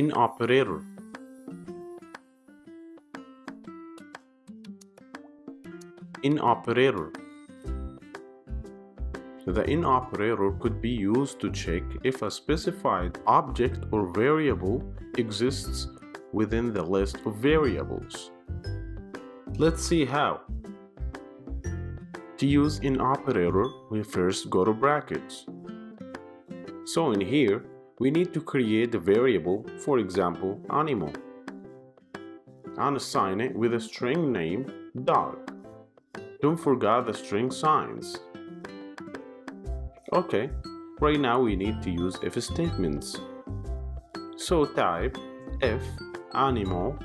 in operator. In operator. The in operator could be used to check if a specified object or variable exists within the list of variables. Let's see how. To use in operator, we first go to brackets. So in here, we need to create a variable, for example, animal, and assign it with a string name dog. Don't forget the string signs. Okay, right now we need to use if statements. So type if animal,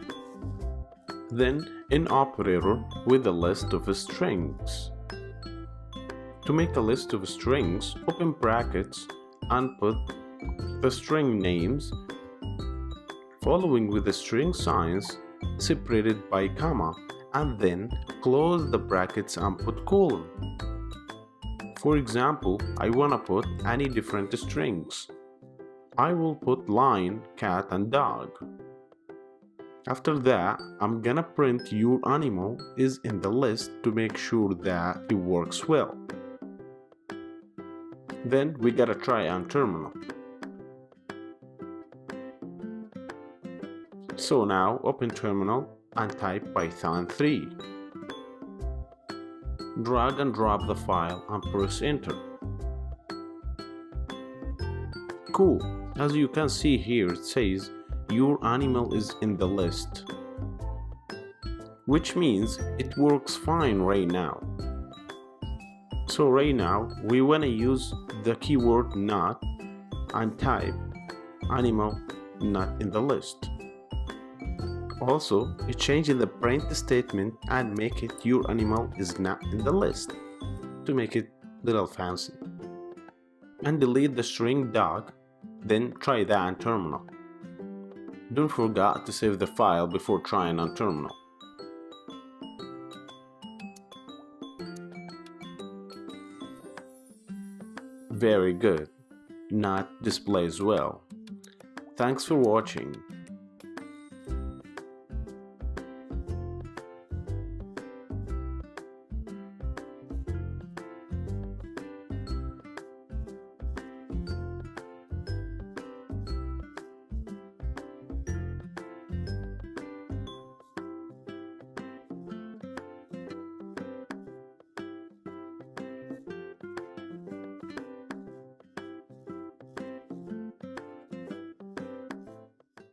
then in operator with a list of strings. To make a list of strings, open brackets and put the string names following with the string signs separated by comma, and then close the brackets and put colon. For example, I wanna put any different strings. I will put lion, cat and dog. After that, I'm gonna print your animal is in the list to make sure that it works well. Then we gotta try on terminal. So now open terminal and type Python 3. Drag and drop the file and press enter. Cool, as you can see here it says your animal is in the list, which means it works fine right now. So right now we want to use the keyword not and type animal not in the list. Also, change in the print statement and make it your animal is not in the list to make it little fancy. And delete the string dog, then try that on terminal. Don't forget to save the file before trying on terminal. Very good. Not displays well. Thanks for watching.